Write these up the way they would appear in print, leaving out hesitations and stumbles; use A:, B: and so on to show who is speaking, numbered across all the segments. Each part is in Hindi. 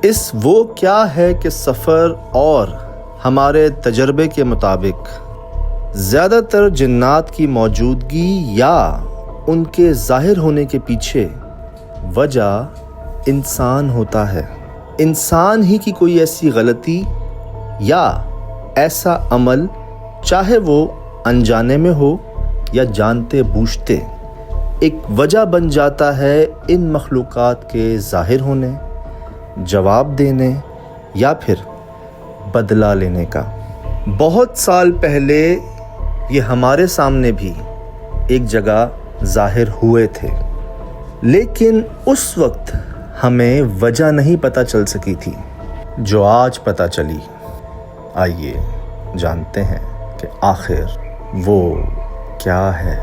A: इस वो क्या है कि सफ़र और हमारे तजर्बे के मुताबिक ज़्यादातर जिन्नात की मौजूदगी या उनके ज़ाहिर होने के पीछे वजह इंसान होता है। इंसान ही की कोई ऐसी गलती या ऐसा अमल, चाहे वो अनजाने में हो या जानते बूझते, एक वजह बन जाता है इन मखलूक़ात के ज़ाहिर होने, जवाब देने या फिर बदला लेने का। बहुत साल पहले ये हमारे सामने भी एक जगह ज़ाहिर हुए थे, लेकिन उस वक्त हमें वजह नहीं पता चल सकी थी जो आज पता चली। आइए जानते हैं कि आखिर वो क्या है।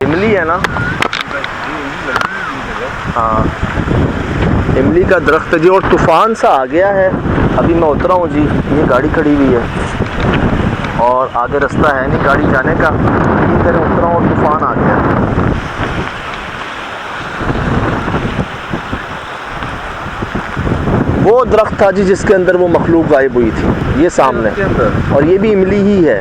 A: इमली है ना? हाँ, इमली का दरख्त जी, और तूफ़ान सा आ गया है। अभी मैं उतरा हूँ जी, ये गाड़ी खड़ी हुई है और आगे रास्ता है नहीं गाड़ी जाने का। इधर उतरा हूँ और तूफ़ान आ गया। वो दरख्त था जी जिसके अंदर वो मखलूक गायब हुई थी, ये सामने, और ये भी इमली ही है।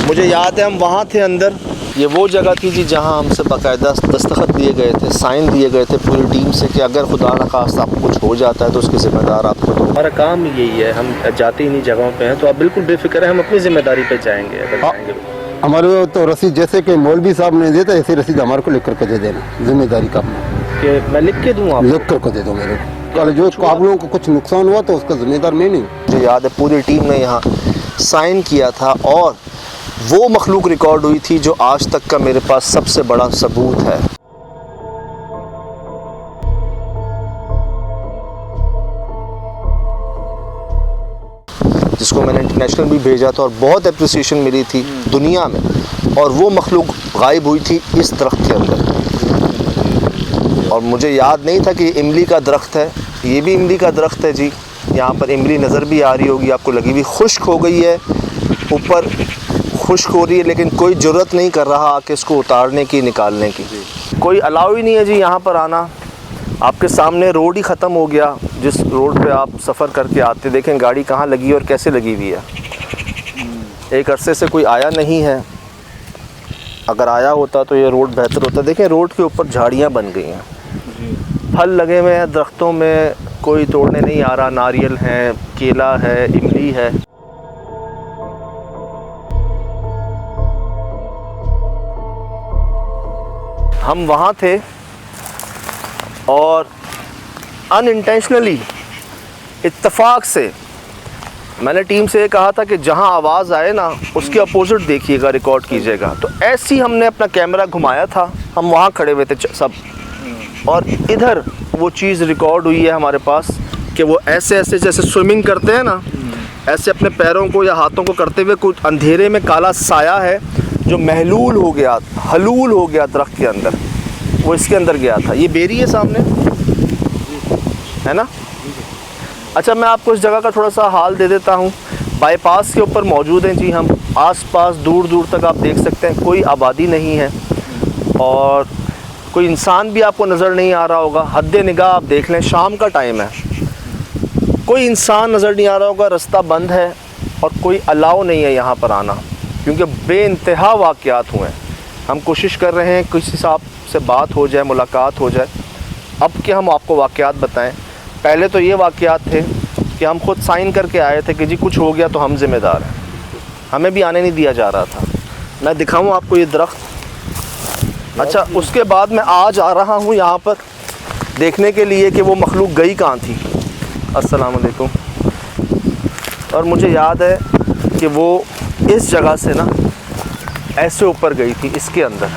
A: मुझे याद है हम वहाँ थे अंदर। ये वो जगह थी जी जहाँ हमसे बाकायदा दस्तखत दिए गए थे, साइन दिए गए थे पूरी टीम से कि अगर खुदा न खास्ता आपको कुछ हो जाता है तो उसकी ज़िम्मेदार आपको दो। हमारा काम यही है, हम जाते ही नहीं जगहों पे हैं, तो आप बिल्कुल बेफिक्र हैं, हम अपनी ज़िम्मेदारी पे जाएंगे। अगर जाएंगे
B: हमारे तो रसीद जैसे कि मौलवी साहब ने देता, ऐसे रसीद हमारे को लिख करके दे देना, जिम्मेदारी का
A: कि मैं लिख के दूँ, आप
B: लिख करके दे दो मेरे को। जो काबलों को कुछ नुकसान हुआ तो उसका जिम्मेदार मैं नहीं।
A: मुझे याद है पूरी टीम ने यहाँ साइन किया था और वो मखलूक रिकॉर्ड हुई थी जो आज तक का मेरे पास सबसे बड़ा सबूत है। जिसको मैंने इंटरनेशनल भी भेजा था और बहुत अप्रिसिएशन मिली थी दुनिया में, और वो मखलूक गायब हुई थी इस दरख्त के अंदर। और मुझे याद नहीं था कि इमली का दरख्त है। ये भी इमली का दरख्त है जी। यहाँ पर इमली नज़र भी आ रही होगी आपको, लगी हुई, खुश्क हो गई है, ऊपर खुश्क हो रही है, लेकिन कोई ज़रूरत नहीं कर रहा आके इसको उतारने की, निकालने की। कोई अलाउ ही नहीं है जी यहाँ पर आना। आपके सामने रोड ही ख़त्म हो गया, जिस रोड पे आप सफ़र करके आते। देखें गाड़ी कहाँ लगी है और कैसे लगी हुई है। एक अरसे से कोई आया नहीं है, अगर आया होता तो ये रोड बेहतर होता। देखें रोड के ऊपर झाड़ियाँ बन गई हैं, फल लगे हुए हैं दरख्तों में, कोई तोड़ने नहीं आ रहा। नारियल है, केला है, इमली है। हम वहाँ थे और अनइंटेंशनली, इत्तेफाक से, मैंने टीम से ये कहा था कि जहाँ आवाज़ आए ना उसके अपोजिट देखिएगा, रिकॉर्ड कीजिएगा। तो ऐसे ही हमने अपना कैमरा घुमाया था, हम वहाँ खड़े हुए थे सब, और इधर वो चीज़ रिकॉर्ड हुई है हमारे पास कि वो ऐसे ऐसे जैसे स्विमिंग करते हैं ना, ऐसे अपने पैरों को या हाथों को करते हुए कुछ अंधेरे में काला साया है जो महलूल हो गया, हलूल हो गया दरख्त के अंदर, वो इसके अंदर गया था। ये बेरी है सामने, है ना? अच्छा, मैं आपको इस जगह का थोड़ा सा हाल दे देता हूँ। बाईपास के ऊपर मौजूद हैं जी हम। आसपास दूर दूर तक आप देख सकते हैं कोई आबादी नहीं है और कोई इंसान भी आपको नज़र नहीं आ रहा होगा। हद निगाह आप देख लें, शाम का टाइम है, कोई इंसान नज़र नहीं आ रहा होगा। रास्ता बंद है और कोई अलाउ नहीं है यहाँ पर आना, क्योंकि बेइंतहा वाक़यात हुए हैं। हम कोशिश कर रहे हैं किसी साहब से बात हो जाए, मुलाकात हो जाए। अब कि हम आपको वाक़यात बताएं। पहले तो ये वाक़यात थे कि हम ख़ुद साइन करके आए थे कि जी कुछ हो गया तो हम ज़िम्मेदार हैं, हमें भी आने नहीं दिया जा रहा था। मैं दिखाऊं आपको ये दरख्त। अच्छा, उसके बाद मैं आज आ रहा हूँ यहाँ पर देखने के लिए कि वो मखलूक गई कहाँ थी। अस्सलाम वालेकुम। और मुझे याद है कि वो इस जगह से ना ऐसे ऊपर गई थी, इसके अंदर।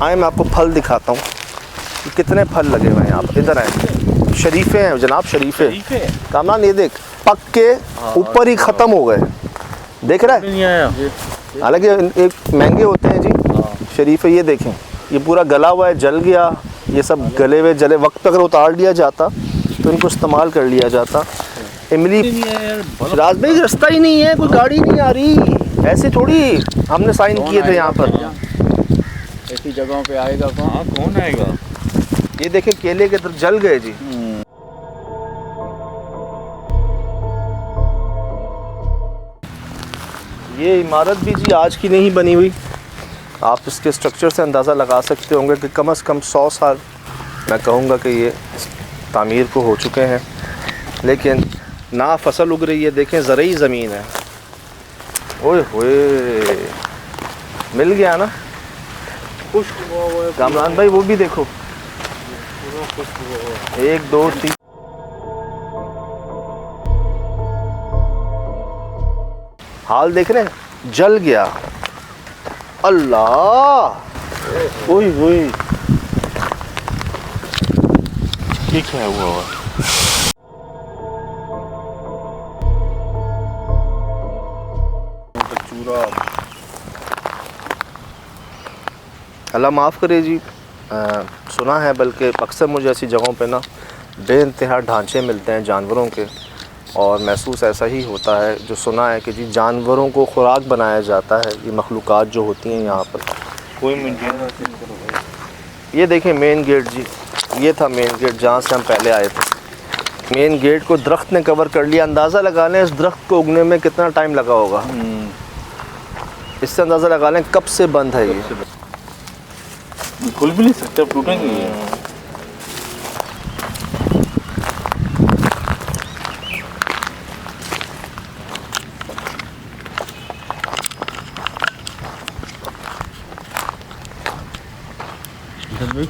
A: आए मैं आपको फल दिखाता हूँ। कि कितने फल लगे हुए हैं यहाँ पर। इधर आए, शरीफे हैं जनाब, शरीफे। कामरान ये देख, पक के ऊपर ही ख़त्म हो गए, देख रहा है। हालांकि एक महंगे होते हैं जी शरीफे। ये देखें, ये पूरा गला हुआ है, जल गया। ये सब गले हुए जले वक्त पे अगर उतार लिया जाता तो इनको इस्तेमाल कर लिया जाता। इमली, राज भाई रास्ता ही नहीं है, कोई गाड़ी नहीं आ रही। ऐसे थोड़ी हमने साइन किए थे यहाँ पर।
C: ऐसी जगहों पे आएगा कौन? कौन आएगा?
A: ये देखें केले के तरफ जल गए जी। ये इमारत भी जी आज की नहीं बनी हुई। आप इसके स्ट्रक्चर से अंदाज़ा लगा सकते होंगे कि कम से कम 100 साल मैं कहूँगा कि ये तामीर को हो चुके हैं। लेकिन ना फसल उग रही है, देखें ज़रई ज़मीन है। ओए होए, मिल गया ना।
C: खुश हुआ हुआ है
A: कामरान भाई वो भी देखो,
C: पूरा, खुश हुआ हुआ है।
A: 1 2 3 हाल देख रहे हैं, जल गया। अल्लाह, ओए ओए,
C: ये क्या हुआ? चूरा।
A: अल्लाह माफ़ करे जी। सुना है, बल्कि अक्सर मुझे ऐसी जगहों पे ना बेइंतहा ढांचे मिलते हैं जानवरों के, और महसूस ऐसा ही होता है। जो सुना है कि जी जानवरों को खुराक बनाया जाता है, ये मखलूक़ात जो होती हैं यहाँ पर।
C: कोई मेंटेन।
A: ये देखें मेन गेट जी, ये था मेन गेट जहाँ से हम पहले आए थे। मेन गेट को दरख्त ने कवर कर लिया। अंदाज़ा लगा लें इस दरख्त को उगने में कितना टाइम लगा होगा। इससे अंदाज़ा लगा लें कब से बंद है ये।
C: खुल भी नहीं सकते, अब टूटेंगे ये।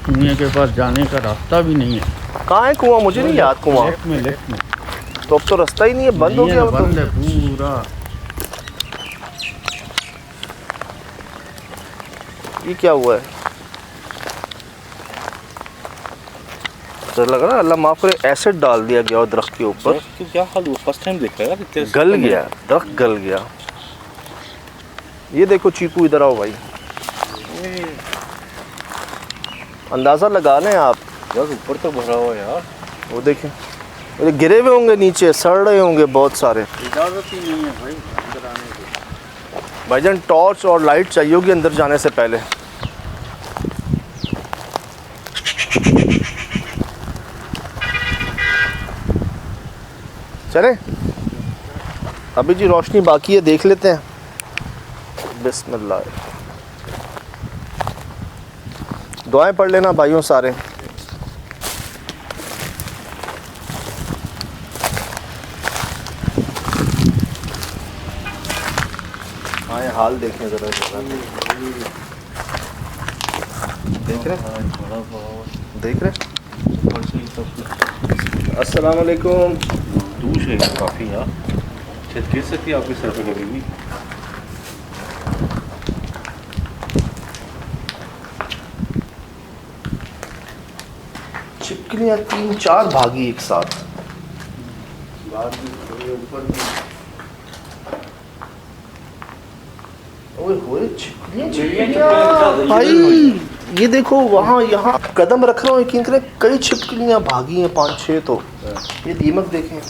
C: कुएं के पास जाने का रास्ता भी नहीं है।
A: कहाँ है कुआं? मुझे नहीं याद कुआं।
C: लेफ्ट में
A: तो अब तो रास्ता ही नहीं है, बंद हो गया वो तो।
C: बंद है पूरा।
A: ये क्या हुआ है? तो लग रहा है अल्लाह माफ़ करे एसिड डाल दिया गया और दरख्त के ऊपर।
C: तो क्या हाल हुआ? फर्स्ट टाइम देख रहा है,
A: गल गया, दरख्त गल गया। ये देखो चीकू, इधर आओ भाई, अंदाज़ा लगा लें आप।
C: यार ऊपर तो भरा हुआ यार।
A: वो देखें, वो गिरे हुए होंगे नीचे, सड़ रहे होंगे बहुत सारे।
C: इजाज़त ही नहीं है भाई अंदर आने की।
A: भाईजान टॉर्च और लाइट चाहिए होगी अंदर जाने से पहले। चलें अभी जी, रोशनी बाकी है, देख लेते हैं। बिस्मिल्लाह, दुआएं पढ़ लेना भाइयों सारे। हाँ, ये हाल देखें ज़रा जगह, देख रहे देख रहे। अस्सलाम वालेकुम।
C: दूर है काफ़ी यार। छत गिर सकती है आपके सर पे कभी भी।
A: छिपकलियाँ 3-4 भागी एक साथ। ओए होए, छिपकलियाँ भाई, ये देखो वहाँ यहाँ कदम रख रहा हूँ, यकीन करें कई छिपकलियाँ भागी हैं, 5-6 तो। ये दीमक देखें,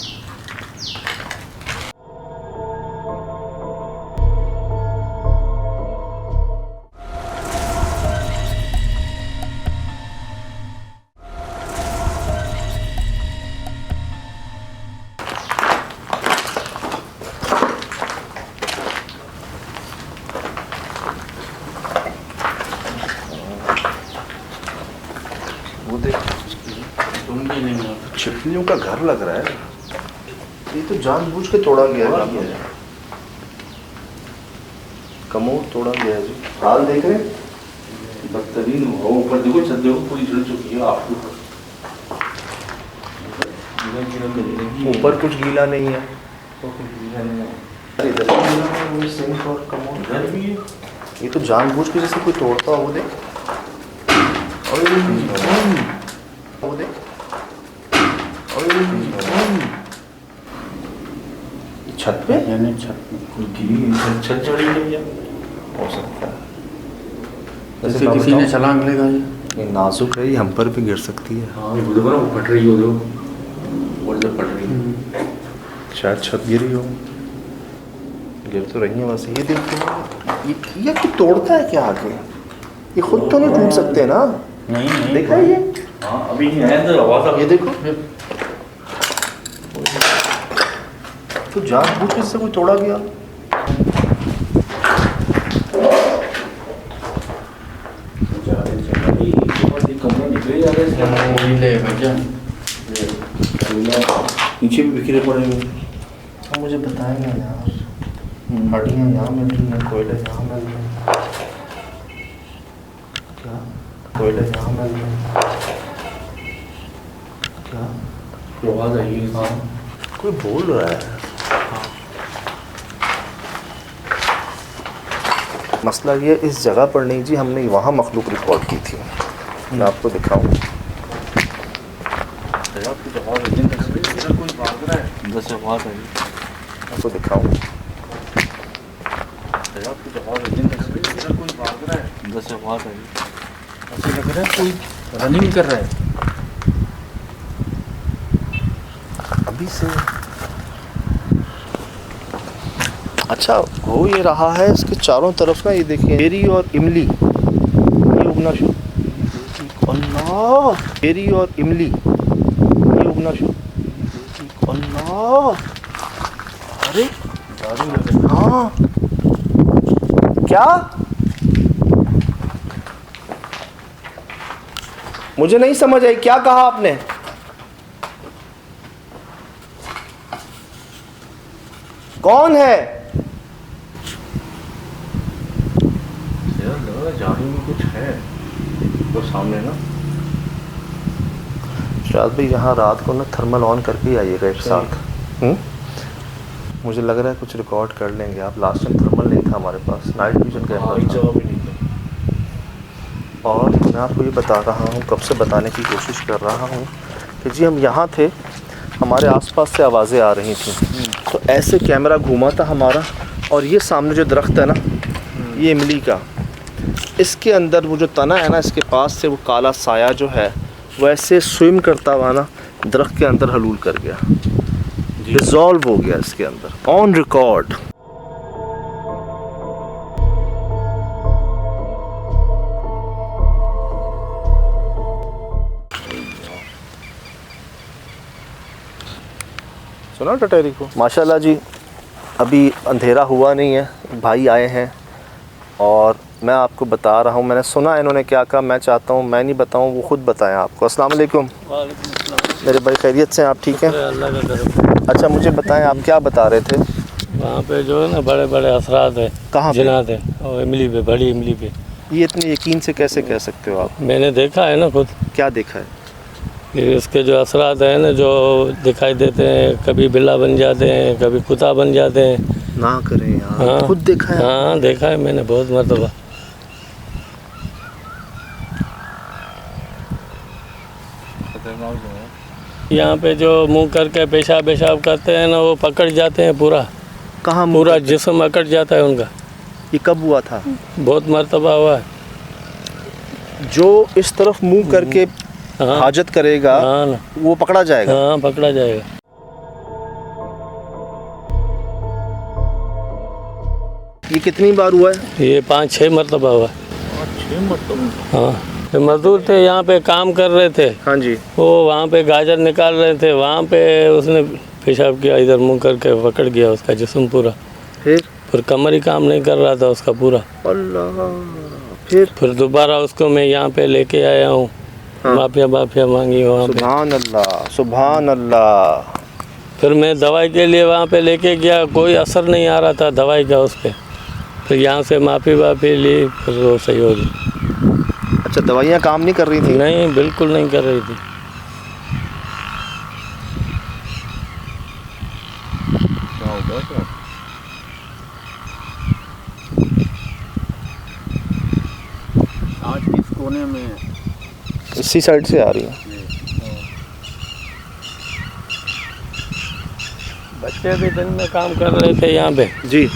A: वो देख, छिपकलियों का घर लग रहा है। ये तो जानबूझ के तोड़ा गया है, कमोड तोड़ा गया है जी। हाल देख रहे हैं,
C: बदतरीन हुआ। ऊपर देखो, छत देखो पूरी जल चुकी है आपको।
A: ऊपर कुछ गीला नहीं है। इधर सिंक और कमोड
C: भी है।
A: ये तो जानबूझ के जैसे कोई तोड़ता हो। वो देख, वो देख, छत पे
C: यानी छत कोई गिरी छत चढ़ी है या
A: हो सकता है।
C: जैसे किसी ने छलांग लगा
A: ये नाजुक है, ये हम पर भी गिर सकती है।
C: हाँ ये देखो ना वो फट रही हो वो जब फट रही है
A: शायद छत गिरी हो, गिर तो रही है बस। ये देखो, ये कुछ तोड़ता है क्या आगे? ये खुद तो नहीं टूट सकते ना।
C: नहीं
A: देखा है ये?
C: हाँ अभी है तो आवाज़
A: ये देखो, तो जानबूझ के इससे कोई तोड़ा गया।
C: कमरे निकले जा रहे नीचे भी बिखरे पड़े हुए।
A: तो मुझे बताएंगे यार, हड्डियाँ यहाँ मिल रही हैं, कोयला यहाँ मिल रहा है, क्या कोयला यहाँ मिल रहा है, क्या
C: आवाज़ आई है। हाँ
A: कोई बोल रहा है। मसला ये इस जगह पर नहीं जी, हमने वहाँ मखलूक रिकॉर्ड की थी। मैं आपको दिखाऊँ,
C: कोई भाग रहा है अंदर से आवाज़ आई।
A: आपको दिखाऊँ,
C: कोई भाग रहा है अंदर से आवाज़ आई। ऐसे लग रहा है कोई रनिंग कर रहा है
A: अभी से। अच्छा हो ये रहा है, इसके चारों तरफ ना ये देखिए, बेरी और इमली ये उगना शुरू। अल्लाह, बेरी और इमली ये उगना शुरू। अल्लाह, अरे हाँ, क्या? मुझे नहीं समझ आई, क्या कहा आपने? कौन है?
C: जाने में कुछ है तो सामने ना।
A: शायद भाई यहाँ रात को ना थर्मल ऑन करके ही आइएगा एक साथ। मुझे लग रहा है कुछ रिकॉर्ड कर लेंगे आप। लास्ट टाइम थर्मल नहीं था हमारे पास, नाइट विजन कैमरा था।
C: जवाब ही नहीं था।
A: और मैं आपको ये बता रहा हूँ, कब से बताने की कोशिश कर रहा हूँ कि जी हम यहाँ थे, हमारे आसपास से आवाज़ें आ रही थी, तो ऐसे कैमरा घूमा था हमारा, और ये सामने जो दरख्त है ना, ये इमली का, इसके अंदर वो जो तना है ना, इसके पास से वो काला साया जो है वैसे स्विम करता हुआ ना दरख्त के अंदर हलूल कर गया, डिज़ोल्व हो गया इसके अंदर, ऑन रिकॉर्ड। सुना टटेरी को? माशाल्लाह जी, अभी अंधेरा हुआ नहीं है, भाई आए हैं और मैं आपको बता रहा हूँ। मैंने सुना इन्होंने क्या कहा, मैं चाहता हूँ मैं नहीं बताऊँ, वो ख़ुद बताएं आपको। अस्सलाम वालेकुम मेरे भाई, खैरियत से? आप ठीक हैं?
D: अल्लाह का करम।
A: अच्छा मुझे बताएं, आप क्या बता रहे थे?
D: वहाँ पे जो है ना बड़े बड़े असरात है,
A: कहाँ पे?
D: जिनात है, और इमली पे, बड़ी इमली पे।
A: ये इतने यकीन से कैसे कह सकते हो आप?
D: मैंने देखा है ना खुद
A: क्या देखा है?
D: कि इसके जो असरात हैं ना, जो दिखाई देते हैं, कभी बिल्ला बन जाते हैं, कभी कुत्ता बन जाते हैं।
A: ना करें यार,
D: हाँ,
A: खुद देखा है?
D: हाँ देखा है मैंने बहुत मरतबा। यहाँ पे जो मुंह करके पेशाब पेशाब करते हैं ना, वो पकड़ जाते हैं पूरा,
A: कहाँ?
D: पूरा जिस्म अकड़ जाता है उनका।
A: ये कब हुआ था?
D: बहुत मरतबा हुआ है।
A: जो इस तरफ मुंह करके
D: हाँ,
A: हाजत करेगा
D: हाँ ना,
A: वो पकड़ा जाएगा?
D: हाँ पकड़ा जाएगा।
A: ये कितनी बार हुआ है?
D: ये 5-6 मरतबा हुआ।
C: 6 मरतबा?
D: हाँ, ये मजदूर थे, यहाँ पे काम कर रहे थे,
A: हाँ जी।
D: वो वहाँ पे गाजर निकाल रहे थे, वहाँ पे उसने पेशाब किया, इधर मुंह करके पकड़ गया उसका जिस्म पूरा। फिर कमर ही काम नहीं कर रहा था उसका पूरा।
A: अल्लाह। फिर
D: दोबारा उसको मैं यहाँ पे लेके आया हूँ।
A: हाँ।
D: माफिया मांगी वहाँ पे।
A: सुभान अल्लाह, सुभान अल्लाह।
D: फिर मैं दवाई के लिए वहाँ पे लेके गया, कोई असर नहीं आ रहा था दवाई का उस पर। फिर यहाँ से माफ़ी ली, फिर वो सही हो गई।
A: अच्छा, दवाइयाँ काम नहीं कर रही थी?
D: नहीं, बिल्कुल नहीं कर रही थी।
C: क्या होगा क्या? आज इस कोने में
A: इसी साइड से आ रही है।
D: बच्चे भी दिन में काम कर रहे थे यहाँ पे,
A: जी।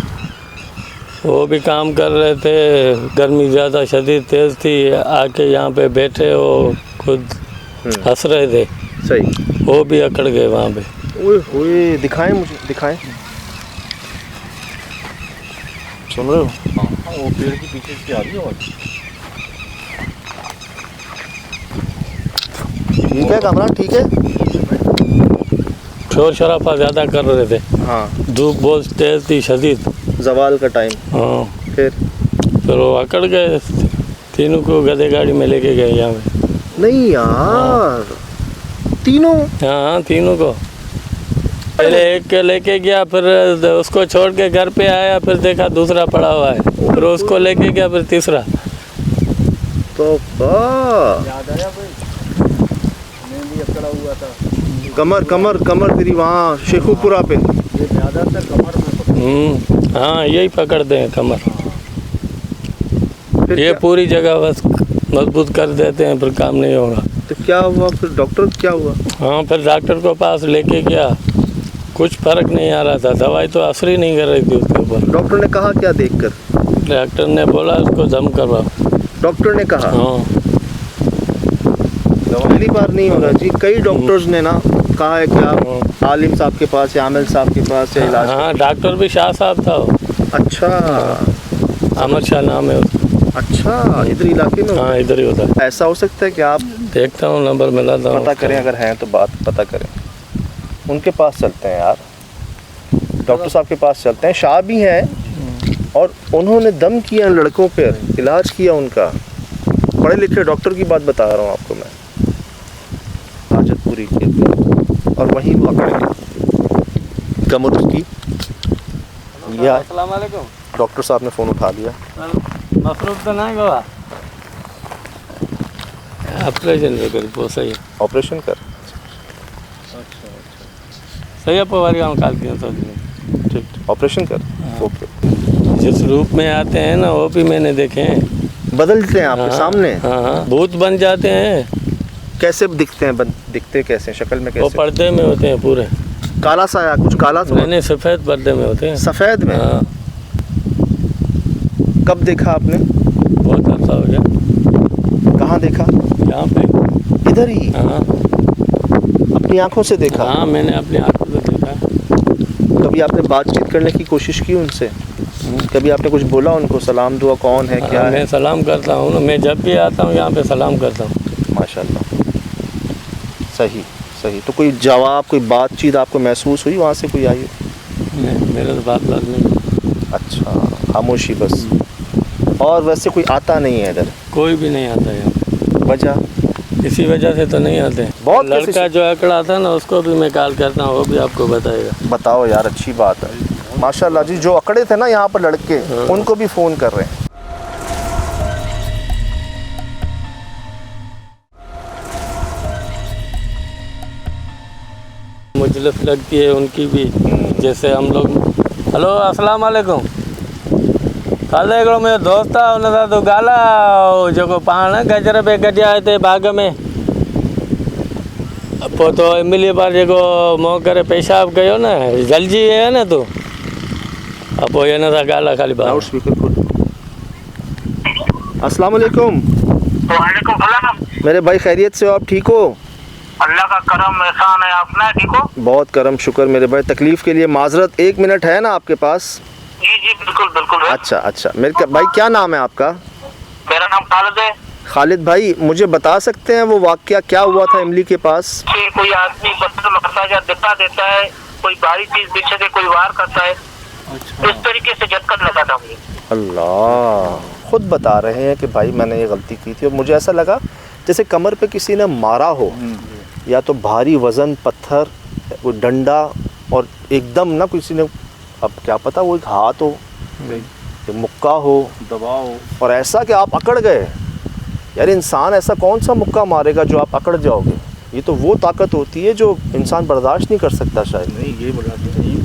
D: वो भी काम कर रहे थे, गर्मी ज़्यादा शदीद तेज़ थी, आके यहाँ पे बैठे वो खुद हंस रहे थे,
A: सही।
D: वो भी अकड़ गए वहाँ पे।
A: ओए होए, दिखाएं मुझे, दिखाएं। सुन रहे हो?
C: हाँ, वो पेड़ के पीछे से आ रही है आवाज़।
A: ठीक है कमरा, ठीक है।
D: शोर शराफा ज़्यादा कर रहे थे,
A: हाँ,
D: धूप बहुत तेज़ थी शदीद।
A: जवाल का टाइम।
D: हाँ,
A: फिर
D: वो अकड़ गए, तीनों को गधे गाड़ी में लेके गए यहाँ पे।
A: नहीं यार, तीनों?
D: हाँ, तीनों को। पहले एक के लेके गया, फिर उसको छोड़ के घर पे आया, फिर देखा दूसरा पड़ा हुआ है, फिर उसको लेके गया, फिर तीसरा।
A: तो कमर कमर कमर तेरी वहाँ शेखुपुरा पे।
D: हाँ, यही पकड़ते हैं कमर।
A: फिर
D: ये
A: क्या?
D: पूरी जगह बस मजबूत कर देते हैं, फिर काम नहीं होगा।
A: तो क्या हुआ फिर? डॉक्टर क्या हुआ?
D: हाँ, फिर डॉक्टर को पास लेके गया, कुछ फर्क नहीं आ रहा था, दवाई तो असर ही नहीं कर रही थी उसके ऊपर।
A: डॉक्टर ने कहा क्या देखकर?
D: डॉक्टर ने बोला उसको दम करवाओ।
A: डॉक्टर ने कहा?
D: हाँ,
A: पहली बार नहीं होगा जी, कई डॉक्टर्स ने ना कहा है कि आप आलिम साहब के पास या आमिर साहब के पास या इलाज।
D: हाँ, डॉक्टर भी शाह साहब था वो।
A: अच्छा,
D: अमर शाह नाम है उसका।
A: अच्छा, इधर इलाके में होता
D: हाँ, इधर ही होता है।
A: है। ऐसा हो सकता है कि आप
D: देखता हूँ, नंबर मिलाता हूँ।
A: पता करें, अगर हैं तो बात पता करें। उनके पास चलते हैं यार, डॉक्टर साहब के पास चलते हैं। शाह भी हैं और उन्होंने दम किया लड़कों पर, इलाज किया उनका। पढ़े लिखे डॉक्टर की बात बता रहा हूँ आपको मैं, हाजतपुरी के। और वहीं वो अकड़ गए कमर की। या
D: अस्सलाम वालेकुम।
A: डॉक्टर साहब ने फ़ोन उठा लिया।
D: मसरूफ तो नहीं बाबा, ऑपरेशन कर सही है,
A: ऑपरेशन कर।
D: सही है, पवार गाँव काल की तो
A: ठीक, ऑपरेशन कर। ओके।
D: जिस रूप में आते हैं ना, वो भी मैंने देखे हैं।
A: बदलते हैं आपके सामने?
D: हाँ, भूत बन जाते हैं।
A: कैसे दिखते हैं? दिखते कैसे? शक्ल में
D: वो
A: कैसे?
D: पर्दे में होते हैं पूरे।
A: काला सा या कुछ काला सा?
D: नहीं, सफ़ेद पर्दे में होते हैं।
A: सफ़ेद में?
D: हाँ,
A: कब देखा आपने?
D: बहुत अच्छा हो गया।
A: कहाँ देखा?
D: यहाँ पे।
A: इधर ही?
D: हाँ
A: अपनी आंखों से देखा?
D: हाँ, मैंने अपनी आंखों से देखा।
A: कभी आपने बातचीत करने की कोशिश की उनसे? कभी आपने कुछ बोला उनको? सलाम दुआ कौन है, क्या
D: हाँ,
A: है?
D: मैं सलाम करता हूँ ना, मैं जब भी आता हूँ यहाँ पे सलाम करता हूँ।
A: माशाल्लाह, सही सही। तो कोई जवाब, कोई बातचीत आपको महसूस हुई वहाँ से? कोई आई?
D: नहीं, मेरे तो बात नहीं।
A: अच्छा, खामोशी बस। और वैसे कोई आता नहीं है इधर?
D: कोई भी नहीं आता यहाँ।
A: वजह?
D: इसी वजह से तो नहीं आते।
A: बहुत
D: लड़का जो अकड़ा था ना, उसको भी मैं कॉल करता हूँ, वो भी आपको बताएगा।
A: बताओ यार, अच्छी बात है। माशाल्लाह जी, जो अकड़े थे ना यहाँ पर लड़के, उनको भी फ़ोन कर रहे हैं।
D: मुजलस लगती है उनकी भी, जैसे हम लोग। हेलो, अस्सलाम वालेकुम। कल हिकिड़ो मुंहिंजो दोस्त आहे, हुन सां तूं ॻाल्हाए, जेको पाण गजर पे कढिया हिते बाग़ में, पोइ तो इमली पार जेको मोह करे पेशाब कयो न, जलिजी वियो न तूं, पोइ हिन सां ॻाल्हाए खाली
A: लाउड स्पीकर खोल। अस्सलाम वालेकुम।
E: वालेकुम सलाम।
A: मेरे भाई, खैरियत से हो आप? ठीक हो?
E: अल्लाह का करम एहसान है, अपना ठीक हो?
A: बहुत करम शुक्र मेरे भाई। तकलीफ़ के लिए माजरत, 1 मिनट है ना आपके पास?
E: जी जी, बिल्कुल बिल्कुल है।
A: अच्छा अच्छा, मेरे भाई क्या नाम है आपका?
E: मेरा नाम खालिद है।
A: खालिद भाई, मुझे बता सकते हैं वो वाक़या क्या हुआ था इमली के पास?
E: कि कोई आदमी पत्थर मारता है या दिखा देता है, कोई भारी चीज पीछे से कोई वार करता है, इस तरीके से झटका लगा था मुझे।
A: अल्लाह, खुद बता रहे हैं कि भाई मैंने ये गलती की थी, और मुझे ऐसा लगा जैसे कमर पे किसी ने मारा हो, या तो भारी वज़न पत्थर, वो डंडा, और एकदम ना किसी ने, अब क्या पता वो एक हाथ हो, एक मुक्का हो,
C: दबाव,
A: और ऐसा कि आप अकड़ गए। यार, इंसान ऐसा कौन सा मुक्का मारेगा जो आप अकड़ जाओगे? ये तो वो ताकत होती है जो इंसान बर्दाश्त नहीं कर सकता शायद।
C: नहीं ये बता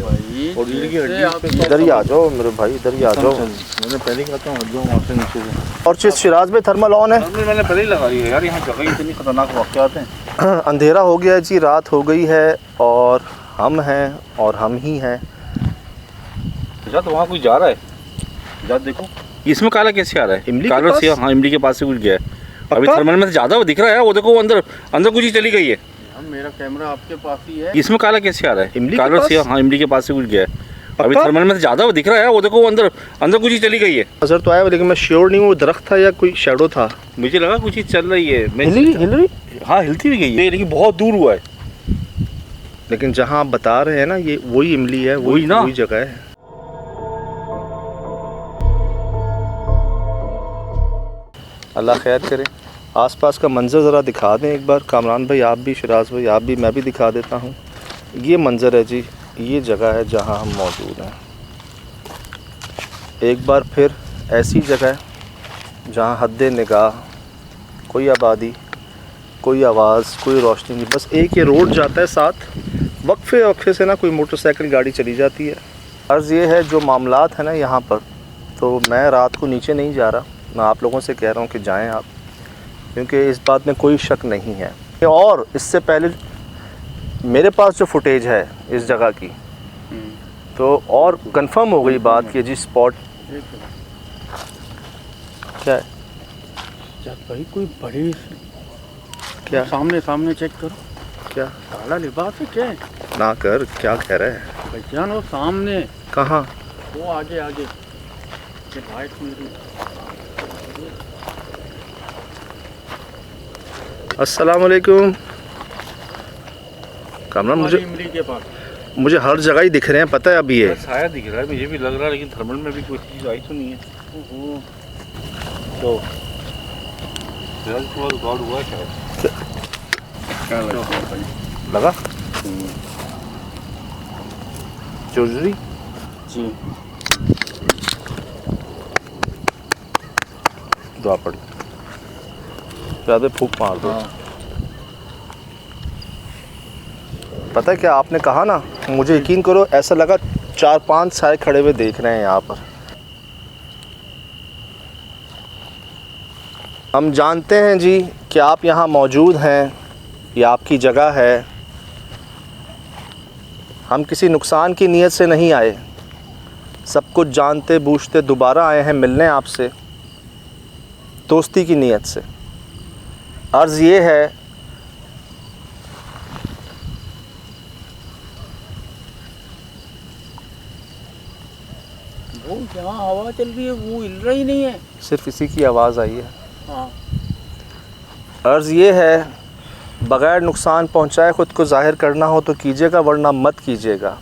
C: भाई और रीढ़ की हड्डी
A: इधर ही आ जाओ मेरे भाई, इधर ही आ जाओ।
C: मैंने पहले कहा था हट जाओ वहाँ से नीचे से।
A: और चीज़ शिराज में थर्मल ऑन है।
C: मैंने पहले ही लगा दी है यार, यहाँ जगह ही इतनी खतरनाक वाक़यात हैं।
A: अंधेरा हो गया जी, रात हो गई है और हम हैं और हम ही हैं।
C: जा तो वहाँ कोई जा रहा है, जा देखो। इसमें काला कैसे आ रहा है?
A: इमली के
C: काला
A: पास?
C: से, हाँ इमली के पास से कुछ गया है। अभी थर्मल में से ज़्यादा वो दिख रहा है, वो देखो वो अंदर अंदर कुछ ही चली गई है।
F: मेरा कैमरा आपके पास ही है।
C: इसमें काला कैसे आ रहा है?
A: इमली के
C: काला
A: पास?
C: से, हाँ इमली के पास से कुछ गया है। अभी
A: पक्का?
C: थर्मल में से ज़्यादा वो दिख रहा है, वो देखो वो अंदर अंदर कुछ ही चली गई है।
A: नजर तो आया लेकिन मैं श्योर नहीं हूँ वो दरख्त था या कोई शेडो था।
C: मुझे लगा कुछ ही चल रही है।
A: हिल रही।
C: हाँ हिलती भी गई है, लेकिन बहुत दूर हुआ है।
A: लेकिन जहाँ आप बता रहे हैं ना, ये वही इमली है,
C: वही ना?
A: वही जगह है। अल्लाह खैर करे। आसपास का मंज़र ज़रा दिखा दें एक बार, कामरान भाई आप भी, शिराज भाई आप भी, मैं भी दिखा देता हूँ। ये मंज़र है जी, ये जगह है जहाँ हम मौजूद हैं। एक बार फिर ऐसी जगह जहाँ हद्दे निगाह, कोई आबादी, कोई आवाज़, कोई रोशनी नहीं, बस एक ये रोड जाता है साथ, वक्फे वक्फे से ना कोई मोटरसाइकिल गाड़ी चली जाती है। अर्ज़ ये है जो मामलात है ना यहाँ पर, तो मैं रात को नीचे नहीं जा रहा, मैं आप लोगों से कह रहा हूँ कि जाएं आप, क्योंकि इस बात में कोई शक नहीं है। और इससे पहले मेरे पास जो फुटेज है इस जगह की, तो और कंफर्म हो गई बात कि जी स्पॉट क्या है,
F: भाई कोई बड़ी
A: क्या
F: सामने चेक करो।
A: क्या
F: काला लिबास है क्या है?
A: ना कर, क्या कह रहा है?
F: भाईजान वो सामने,
A: कहाँ?
F: वो आगे आगे ये वाइट मेरी।
A: अस्सलाम वालेकुम। कामरान
F: इमली के पास
A: मुझे हर जगह ही दिख रहे हैं, पता है अभी ये
C: साया दिख रहा है, मुझे भी लग रहा है, लेकिन थर्मल में भी कोई चीज़ आई तो नहीं है। तो रिकॉर्ड हुआ क्या
A: लगा चोरी
F: जी।
A: दुआ पड़ी, ज़्यादा फूक मार दो। पता है क्या आपने कहा ना, मुझे यकीन करो ऐसा लगा 4-5 साए खड़े हुए देख रहे हैं यहाँ पर। हम जानते हैं जी कि आप यहाँ मौजूद हैं, ये आपकी जगह है। हम किसी नुकसान की नीयत से नहीं आए, सब कुछ जानते बूझते दोबारा आए हैं मिलने आपसे, दोस्ती की नीयत से। अर्ज़ ये है
F: वो जहाँ हवा चल रही है वो हिल रही नहीं है।
A: सिर्फ इसी की आवाज़ आई है।
F: हाँ
A: अर्ज़ ये है बग़ैर नुकसान पहुँचाए ख़ुद को ज़ाहिर करना हो तो कीजिएगा, वरना मत कीजिएगा।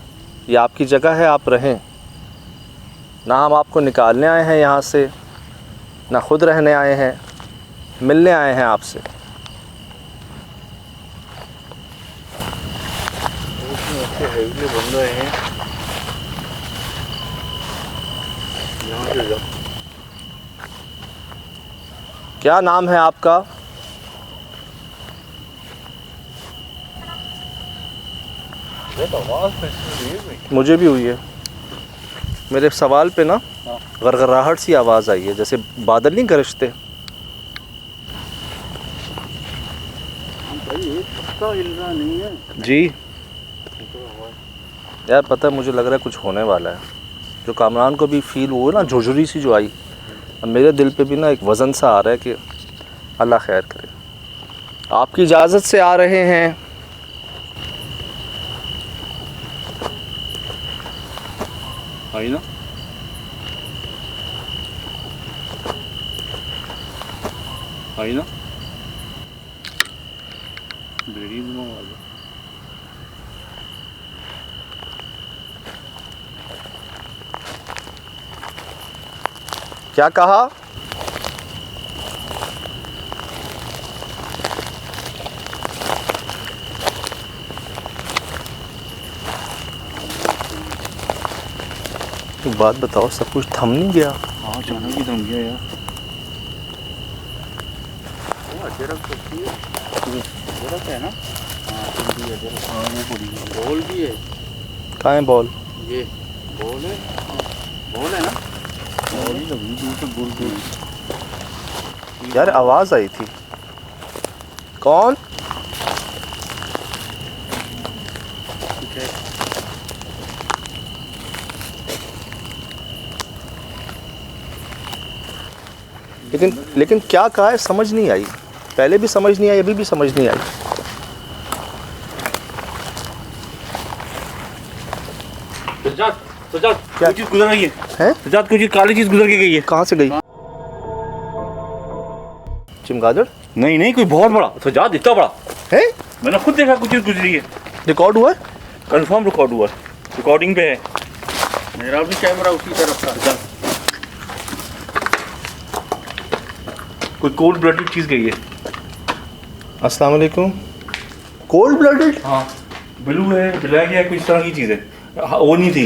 A: ये आपकी जगह है, आप रहें। ना हम आपको निकालने आए हैं यहाँ से, ना खुद रहने आए हैं, मिलने आए हैं आपसे।
C: बन रहे हैं यहाँ से जाओ।
A: क्या नाम है आपका? मुझे भी हुई है, मेरे सवाल पे ना गरगराहट सी आवाज़ आई है, जैसे बादल नहीं गरजते।
F: भाई एक पत्ता हिल रहा नहीं है
A: जी यार, पता है मुझे लग रहा है कुछ होने वाला है। जो कामरान को भी फील हुआ ना, झुझुरी सी जो आई, अब मेरे दिल पे भी ना एक वज़न सा आ रहा है कि अल्लाह खैर करे। आपकी इजाज़त से आ रहे हैं।
C: आई ना, आई ना, बेड़ी में वाला।
A: क्या कहा? एक बात बताओ, सब कुछ थम नहीं गया?
C: हाँ अचानक ही थम गया यार।
F: है ना। हाँ वो बड़ी है, बॉल भी है।
A: कहाँ है बॉल?
F: ये बॉल है, बॉल है ना।
A: यार आवाज आई थी, कौन? लेकिन क्या कहा है समझ नहीं आई, पहले भी समझ नहीं आई, अभी भी समझ नहीं आई।
C: सज्जाद, सज्जाद,
A: क्या?
C: कोई चीज गुजर गई है।
A: हैं?
C: सज्जाद, कोई चीज काली चीज गुजर के गई है।
A: कहाँ से गई? चमगादड़
C: नहीं नहीं, कोई बहुत बड़ा। सज्जाद, इतना बड़ा
A: है?
C: मैंने खुद देखा, कुछ चीज गुजरी है।
A: रिकॉर्ड हुआ है?
C: कंफर्म रिकॉर्ड हुआ है, रिकॉर्डिंग पे है।
F: मेरा भी कैमरा उसी तरफ था।
C: कोई कोल्ड ब्लडेड चीज गई है।
A: अस्सलाम वालेकुम। Cold blooded?
C: हाँ, ब्लू है, ब्लैक है, कुछ तरह की चीज है। हाँ, वो नहीं थी।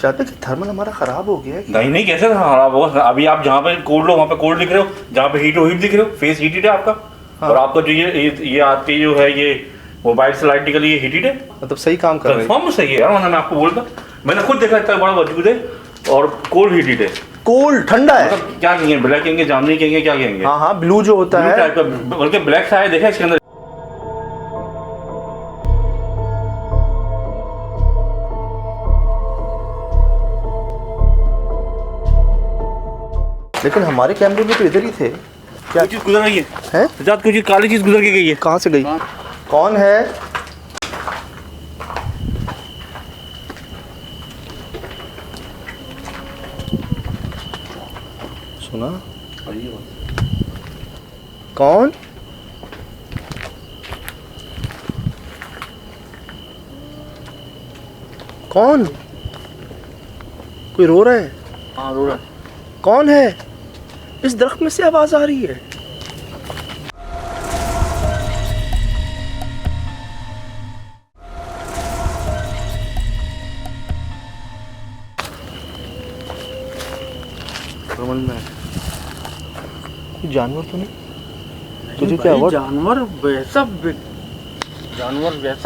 A: शायद कि थर्मल हमारा खराब हो गया है।
C: नहीं नहीं, कैसे खराब होगा? अभी आप जहाँ पे कोल्ड हो वहाँ पे कोल्ड दिख रहे हो, जहाँ पे हीट हो हीट दिख रहे हो। फेस हीटेड है आपका।
A: हाँ।
C: और आपका जो ये आपके जो है ये मोबाइल से लाइट निकली, ये हीटेड है।
A: मतलब सही काम कर रहे हैं।
C: कंफर्म सही है यार, वरना मैं आपको बोलता। मैंने खुद देखा, इतना बड़ा वजूद है और कोल्ड हीटेड है।
A: कोल्ड ठंडा है।
C: मतलब क्या कहेंगे, ब्लैक कहेंगे, जामनी कहेंगे, क्या कहेंगे?
A: हाँ हाँ, ब्लू जो होता
C: ब्लू
A: है।
C: टाइप का, बल्कि ब्लैक सा है, देखा इसके अंदर।
A: लेकिन हमारे कैमरे में तो इधर ही थे। क्या
C: कोई चीज गुजर गई है।
A: है?
C: सज्जाद, कोई चीज काली चीज गुजर के गई है।
A: कहाँ से गई? कौन है? सुना? कौन? कौन? कोई रो रहा है?
C: हाँ, रो रहा है।
A: कौन है? इस दरख्त में से आवाज आ रही है। रमन में कोई जानवर तो नहीं? तुझे क्या हुआ?
F: जानवर वैसा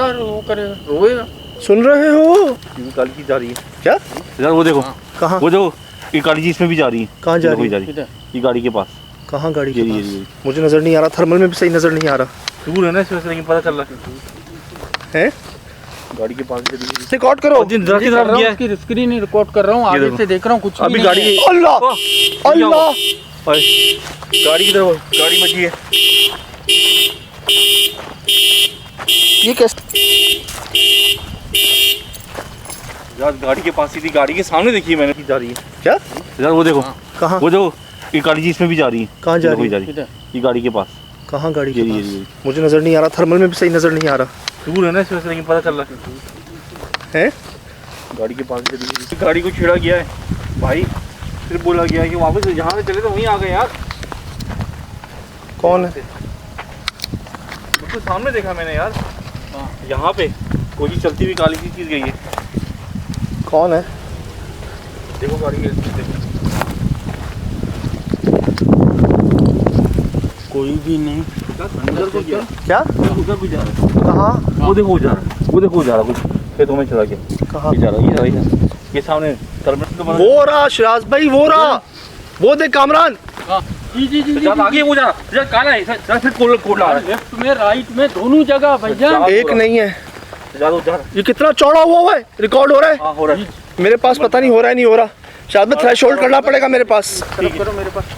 F: वो करेगा, रोएगा।
A: सुन रहे हो?
C: ये काली चीज जा रही है।
A: क्या?
C: सज्जाद, वो देखो,
A: कहाँ?
C: वो देखो, ये काली चीज इसमें भी जा रही है।
A: कहाँ जा रही है?
C: जा रही है?
F: किधर?
C: ये गाड़ी के पास।
A: कहाँ गाड़ी के
C: ये
A: पास?
C: ये
A: मुझे नजर नहीं आ रहा, थर्मल में भी सही नजर नहीं आ रहा
C: दूर है ना, इस वजह से नहीं पता चल रहा है।
A: है।
C: गाड़ी के पास चली गई।
A: रिकॉर्ड करो।
C: दरख्त की तरफ गया है।
F: उसकी स्क्रीन रिकॉर्ड कर रहा हूँ, आगे
C: देखो।
F: से देख रहा हूँ, कुछ भी
C: अभी
F: नहीं
C: गाड़ी
F: है।
C: की
A: अल्लाह
C: क्या
A: अल्लाह।
C: हुआ? गाड़ी की तरफ, गाड़ी बची है।
A: ये कैसे?
C: यार गाड़ी के पास ही थी, गाड़ी के सामने देखी है मैंने कि जा रही है।
A: क्या?
C: यार वो देखो,
A: कहाँ?
C: वो देखो, ये काली चीज इसमें भी जा रही है।
A: कहाँ जा रही है?
F: किधर?
C: ये गाड़ी के पास।
A: कहाँ गाड़ी के
C: ये
A: पास? मुझे नजर नहीं आ रहा, थर्मल में भी सही नजर नहीं आ रहा
C: दूर है ना, इस वजह से नहीं पता चल रहा है।
A: है।
C: गाड़ी के पास चली गई। गाड़ी को छेड़ा गया है भाई, फिर बोला गया है कि वापस जहाँ से चले तो वहीं आ गए यार।
A: कौन है?
C: बिल्कुल सामने देखा मैंने यार, यहाँ पे कोई चीज चलती हुई काली सी चीज गई है।
A: कौन है?
C: देखो गाड़ी के, देखो।
F: कोई भी नहीं।
C: अंदर को क्या?
A: क्या?
C: उधर भी जा रहा है।
A: कहाँ?
C: वो देखो वो जा रहा है, वो देखो वो जा रहा है, कुछ खेतों में चला गया।
A: कहाँ?
C: ये जा रहा है, ये जा रही है, ये सामने टर्मिनल तो बना।
A: वो रहा शिराज भाई, वो रहा, वो देख कामरान।
F: जी जी जी जी,
C: जब आगे वो जा रहा है, काला है सर, फिर कोड ला रहा है।
F: लेफ्ट में राइट में दोनों जगह भैया।
A: एक नहीं है,
C: जा रहा है।
A: ये कितना चौड़ा हुआ है? रिकॉर्ड हो रहा है?
C: हाँ, हो रहा है।
A: मेरे पास पता नहीं हो रहा है, नहीं हो रहा। शायद में थ्रेशोल्ड करना पड़ेगा मेरे पास।
C: करो मेरे पास।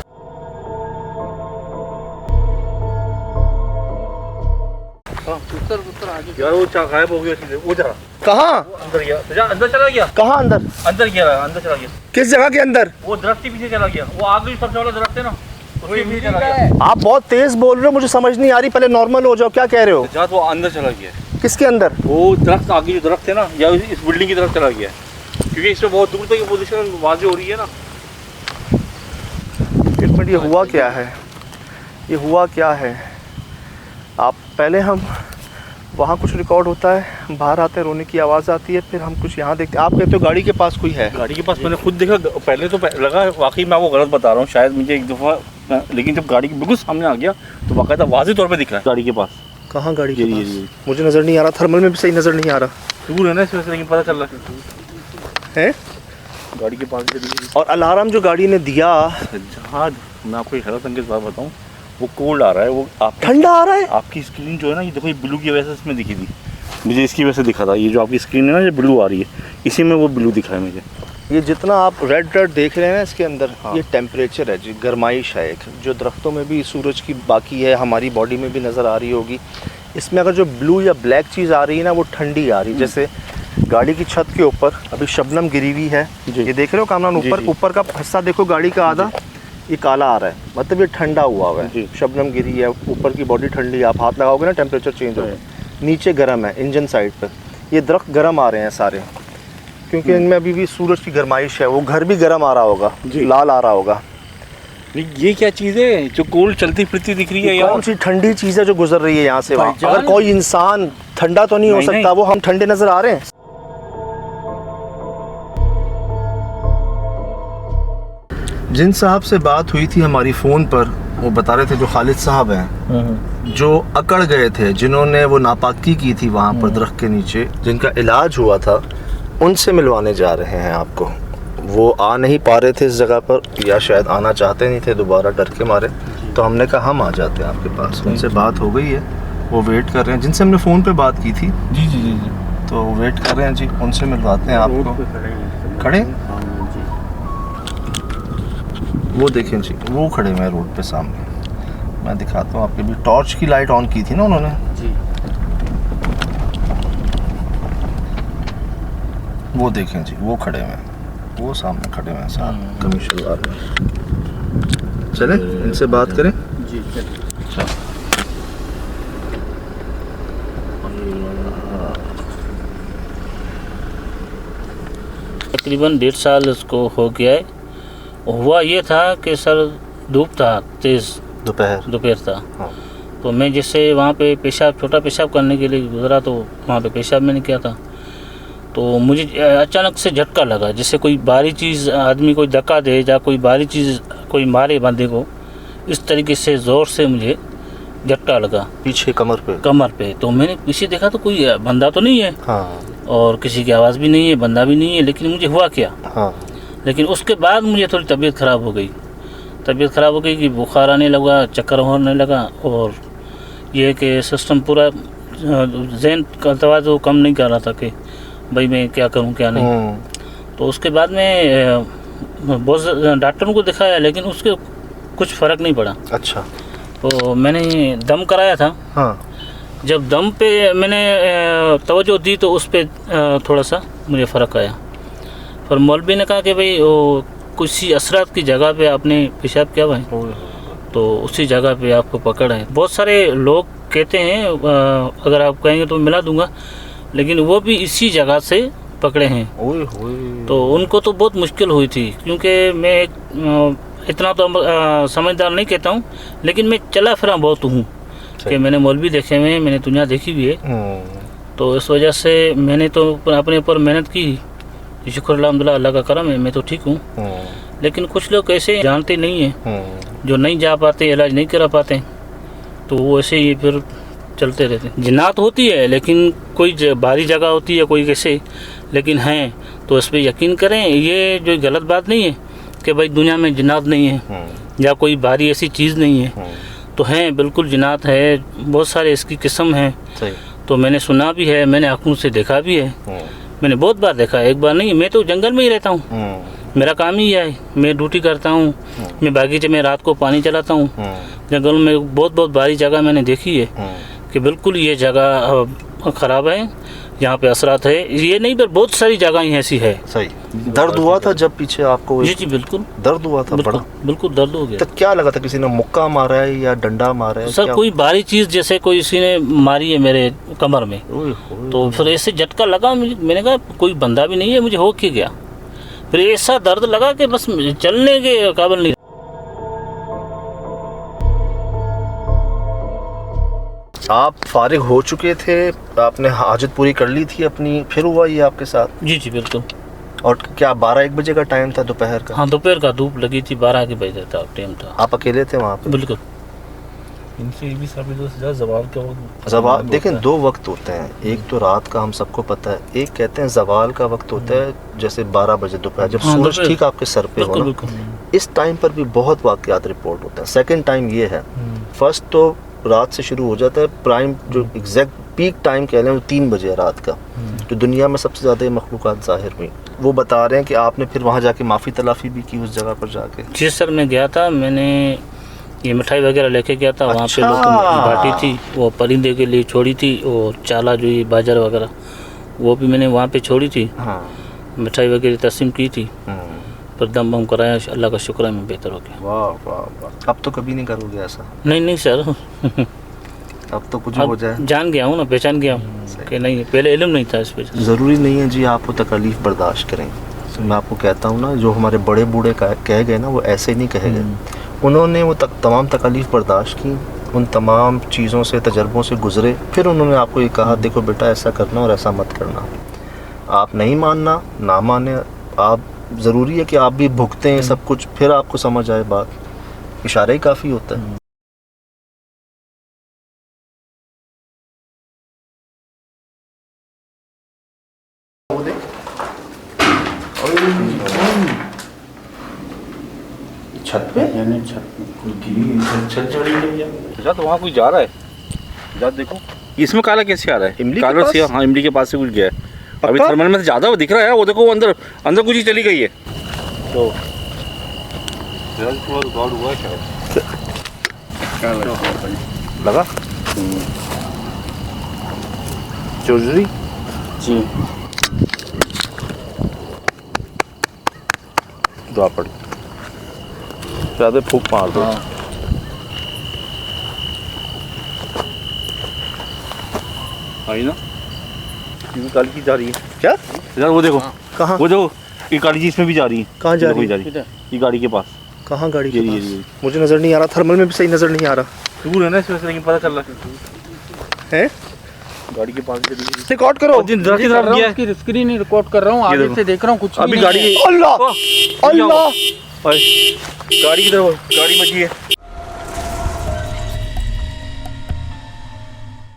F: उत्तर आगे।
C: यार वो गायब हो गया सीधे, वो जा रहा,
A: कहाँ?
C: वो अंदर गया, जा अंदर चला गया,
A: कहाँ अंदर?
C: अंदर गया, अंदर चला गया।
A: किस जगह के अंदर?
C: वो दरख्त के पीछे चला गया, वो आगे सबसे वाला दरख्त है ना, उसके पीछे चला गया।
A: आप बहुत तेज बोल रहे हो, मुझे समझ नहीं आ रही। पहले नॉर्मल हो जाओ, क्या कह रहे हो?
C: जा वो अंदर चला गया,
A: किसके अंदर?
C: वो दरख्त आगे जो दरख्त है ना, या इस बिल्डिंग की तरफ चला गया, क्योंकि इसमें बहुत दूर तक ये पोजीशन वाज़ेह हो रही है ना।
A: एक मिनट, ये हुआ क्या है? ये हुआ क्या है? आप पहले हम वहाँ कुछ रिकॉर्ड होता है, बाहर आते हैं, रोने की आवाज़ आती है, फिर हम कुछ यहाँ देखते हैं। आप कहते हो गाड़ी के पास कोई है?
C: गाड़ी के पास मैंने खुद देखा, पहले तो लगा वाकई मैं वो गलत बता रहा हूँ शायद मुझे एक दफ़ा, लेकिन जब गाड़ी बिल्कुल सामने आ गया तो बाकायदा वाज़ेह तौर पे दिख रहा है गाड़ी के पास।
A: कहाँ गाड़ी के
C: ये
A: पास? मुझे नज़र नहीं आ रहा, थर्मल में भी सही नज़र नहीं आ रहा।
C: दूर है ना, इस वजह से नहीं पता चल रहा है।
A: हैं?
C: गाड़ी के पास चली गई।
A: और अलार्म जो गाड़ी ने दिया,
C: जहाँ मैं आपको एक हैरत अंगेज बात बताऊँ, वो कोल्ड आ रहा है, वो आप
A: ठंडा आ रहा है।
C: आपकी स्क्रीन जो है ना, ये देखो, ये ब्लू की वजह से इसमें दिखी थी मुझे, इसकी वजह से दिखा था। ये जो आपकी स्क्रीन है ना, ये ब्लू आ रही है, इसी में वो ब्लू दिखा है मुझे।
A: ये जितना आप रेड देख रहे हैं ना इसके अंदर, ये टेम्परेचर है जी, गर्माइश है एक, जो दरख्तों में भी सूरज की बाकी है, हमारी बॉडी में भी नज़र आ रही होगी। इसमें अगर जो ब्लू या ब्लैक चीज़ आ रही है ना, वो ठंडी आ रही है। जैसे गाड़ी की छत के ऊपर अभी शबनम गिरी हुई है, ये देख रहे हो कामरान, ऊपर ऊपर का हिस्सा देखो गाड़ी का आधा, ये काला आ रहा है, मतलब ये ठंडा हुआ हुआ है। शबनम गिरी है, ऊपर की बॉडी ठंडी है, आप हाथ लगाओगे ना टेम्परेचर चेंज होगा। नीचे गर्म है इंजन साइड पर, ये दरख्त गर्म आ रहे हैं सारे, क्योंकि इनमें अभी भी सूरज की गर्माइश है। वो घर भी गर्म आ रहा होगा, लाल आ रहा होगा।
C: ये क्या चीज़ है जो कोल्ड चलती फिरती दिख रही है यार?
A: कौन सी ठंडी चीज़ है जो गुजर रही है यहाँ से वहाँ?
C: भाईजान।
A: अगर कोई इंसान ठंडा तो नहीं हो सकता, वो हम ठंडे नजर आ रहे हैं। जिन साहब से बात हुई थी हमारी फ़ोन पर, वो बता रहे थे, जो खालिद साहब हैं, जो अकड़ गए थे, जिन्होंने वो नापाकी की थी वहाँ पर दरख्त के नीचे, जिनका इलाज हुआ था, उनसे मिलवाने जा रहे हैं आपको। वो आ नहीं पा रहे थे इस जगह पर, या शायद आना चाहते नहीं थे, दोबारा डर के मारे। तो हमने कहा हम आ जाते हैं आपके पास। उनसे बात हो गई है, वो वेट कर रहे हैं, जिनसे हमने फ़ोन पे बात की थी।
C: जी जी जी जी।
A: तो वेट कर रहे हैं जी, उनसे मिलवाते हैं आपको। खड़े वो देखें जी, वो खड़े हुए हैं रोड पे सामने। मैं दिखाता हूँ आपके भी, टॉर्च की लाइट ऑन की थी ना उन्होंने जी। वो देखें जी, वो खड़े हुए हैं, वो सामने खड़े हुए हैं साहब कमीज शलवार में। चले इनसे बात करें
F: जी, चलिए।
G: तकरीबन 1.5 साल उसको हो गया है। हुआ ये था कि सर धूप था, तेज़ दोपहर था।
A: हाँ।
G: तो मैं जैसे वहाँ पे पेशाब, छोटा पेशाब करने के लिए गुजरा, तो वहाँ पे पेशाब मैंने किया था। तो मुझे अचानक से झटका लगा, जैसे कोई भारी चीज़, आदमी कोई धक्का दे या कोई भारी चीज़ कोई मारे बंदे को, इस तरीके से ज़ोर से मुझे झटका लगा
A: पीछे कमर पे।
G: तो मैंने पीछे देखा तो कोई बंदा तो नहीं है,
A: हाँ।
G: और किसी की आवाज़ भी नहीं है, बंदा भी नहीं है, लेकिन मुझे हुआ क्या,
A: हाँ।
G: लेकिन उसके बाद मुझे थोड़ी तबीयत ख़राब हो गई कि बुखार आने लगा, चक्कर होने लगा, और ये कि सिस्टम पूरा जहन का तवाज़ुन कम नहीं कर रहा था कि भाई मैं क्या करूं क्या नहीं। तो उसके बाद में बहुत डॉक्टरों को दिखाया, लेकिन उसके कुछ फ़र्क नहीं पड़ा।
A: अच्छा।
G: तो मैंने दम कराया था। हाँ। जब दम पे मैंने तवज्जो दी तो उस पर थोड़ा सा मुझे फ़र्क आया। पर मौलवी ने कहा कि भाई वो किसी असरात की जगह पे आपने पेशाब किया हुआ है, तो उसी जगह पे आपको पकड़ है। बहुत सारे लोग कहते हैं, अगर आप कहेंगे तो मिला दूंगा, लेकिन वो भी इसी जगह से पकड़े हैं। तो उनको तो बहुत मुश्किल हुई थी, क्योंकि मैं इतना तो समझदार नहीं कहता हूँ, लेकिन मैं चला फिरा बहुत हूँ कि मैंने मौलवी देखे हुए हैं, मैंने दुनिया देखी हुई है। तो इस वजह से मैंने तो अपने ऊपर मेहनत की, शुक्र अल्हम्दुलिल्लाह, अल्लाह का करम है, मैं तो ठीक हूँ। लेकिन कुछ लोग ऐसे जानते नहीं हैं, जो नहीं जा पाते, इलाज नहीं करा पाते, तो वो ऐसे ही फिर चलते रहते हैं। जिन्नात होती है, लेकिन कोई भारी जगह होती है, कोई कैसे, लेकिन हैं तो इस पर यकीन करें। ये जो गलत बात नहीं है कि भाई दुनिया में जिन्नात नहीं है या कोई भारी ऐसी चीज़ नहीं है, तो हैं, बिल्कुल जिन्नात है, बहुत सारे इसकी किस्म हैं। तो मैंने सुना भी है, मैंने आँखों से देखा भी है, मैंने बहुत बार देखा है, एक बार नहीं। मैं तो जंगल में ही रहता हूँ, मेरा काम ही है, मैं ड्यूटी करता हूँ, मैं बागीचे में रात को पानी चलाता हूँ। जंगल में बहुत भारी जगह मैंने देखी है कि बिल्कुल ये जगह ख़राब है, यहाँ पे असरात है। ये नहीं, पर बहुत सारी जगह ऐसी है।
A: सही। दर्द हुआ था जब पीछे आपको?
G: जी बिल्कुल
A: दर्द हुआ था,
G: बिल्कुल दर्द हो गया।
A: तो क्या लगा था, किसी ने मुक्का मारा है या डंडा मारा है?
G: सर कोई भारी चीज़ जैसे कोई किसी ने मारी है मेरे कमर में, तो फिर ऐसे झटका लगा। मैंने कहा कोई बंदा भी नहीं है, मुझे हो के गया। फिर ऐसा दर्द लगा कि बस चलने के काबिल नहीं।
A: आप फारिग हो चुके थे, आपने हाजत पूरी कर ली थी अपनी, फिर हुआ ये आपके साथ?
G: जी बिल्कुल।
A: और क्या 12-1 बजे का टाइम था, दोपहर का?
G: हाँ, दोपहर का, धूप लगी थी, 12 के बजे था टाइम था।
A: आप अकेले थे वहाँ पे?
G: बिल्कुल।
C: इनसे ये भी साबित हो ज़्यादा जवाल के वक्त
A: जवाल देखें, दो वक्त होते हैं, एक तो रात का हम सबको पता है, एक कहते हैं जवाल का वक्त होता है जैसे 12 बजे दोपहर, जब
G: हाँ,
A: सूरज
G: दोपहर।
A: ठीक आपके सर पे हो
G: बिल्कुल
A: ना,
G: बिल्कुल।
A: इस टाइम पर भी बहुत वाकयात रिपोर्ट होते हैं। सेकंड टाइम ये है, फर्स्ट तो रात से शुरू हो जाता है, प्राइम जो एग्जैक्ट पीक टाइम कह लें वो 3 बजे है रात का, तो दुनिया में सबसे ज़्यादा ये मखलूक़ात ज़ाहिर हुई। वो बता रहे हैं कि आपने फिर वहाँ जाके माफ़ी तलाफ़ी भी की उस जगह पर जाके।
G: जी सर, मैं गया था, मैंने ये मिठाई वगैरह लेके गया था, वहाँ पे
A: अच्छा।
G: लोगों ने बांटी थी, वो परिंदे के लिए छोड़ी थी, और चाला जो ये बाजार वगैरह वो भी मैंने वहाँ पे छोड़ी थी,
A: हाँ।
G: मिठाई वगैरह तस्लीम की थी, पर दम बम कराया, अल्लाह का शुक्र है मैं बेहतर हो गया।
A: वाह वाह वाह, अब तो कभी नहीं करोगे ऐसा?
G: नहीं सर,
A: अब तो कुछ हो जाए।
G: अब जान गया हूँ ना, पहचान गया हूँ कि नहीं, पहले इल्म नहीं था इस पे।
A: ज़रूरी नहीं है जी आप वो तकलीफ़ बर्दाश्त करें। तो मैं आपको कहता हूँ ना, जो हमारे बड़े बूढ़े कह गए ना, वो ऐसे नहीं कहे गए। उन्होंने वो तमाम तकलीफ़ बर्दाश्त की, उन तमाम चीज़ों से, तजर्बों से गुज़रे, फिर उन्होंने आपको ये कहा देखो बेटा ऐसा करना और ऐसा मत करना। आप नहीं मानना, ना माने, आप ज़रूरी है कि आप भी भुगतें हैं सब कुछ, फिर आपको समझ आए बात। इशारा ही काफ़ी होता है। छत पे
C: जा, तो वहाँ कोई जा रहा है, जा देखो। इसमें काला कैसे आ रहा है?
A: इमली के
C: काला
A: पास?
C: सिया, हाँ इमली के पास से कुछ गया है। अभी
A: पक्का?
C: थर्मल में से ज़्यादा वो दिख रहा है, वो देखो वो अंदर अंदर कुछ ही चली गई है। तो रिकॉर्ड हुआ
A: लगा चौधरी
G: जी
A: दुआ पड़ी, ज़्यादा फूक मार दो।
C: आई ना, ये काली चीज जा रही है
A: क्या?
C: यार, वो देखो
A: कहाँ?
C: वो जो ये काली चीज इसमें भी जा रही है।
A: कहाँ जा रही है?
C: जा रही है? ये गाड़ी के पास।
A: कहाँ गाड़ी के
C: ये
A: पास? मुझे नज़र नहीं आ रहा, थर्मल में भी सही नज़र नहीं आ रहा
C: दूर है ना, इस वजह से लेकिन पता चल रहा
A: है।
C: गाड़ी के पास चली गई।
A: रिकॉर्ड करो।
C: जरा की तरफ गया है।
F: उसकी स्क्रीन ही रिकॉर्ड कर रहा हूँ, आगे
C: देखो।
F: से देख रहा हूँ, कुछ
C: अभी
F: भी
C: गाड़ी
F: नहीं है।
A: अल्लाह
C: अल्लाह, गाड़ी की तरफ गाड़ी बची है।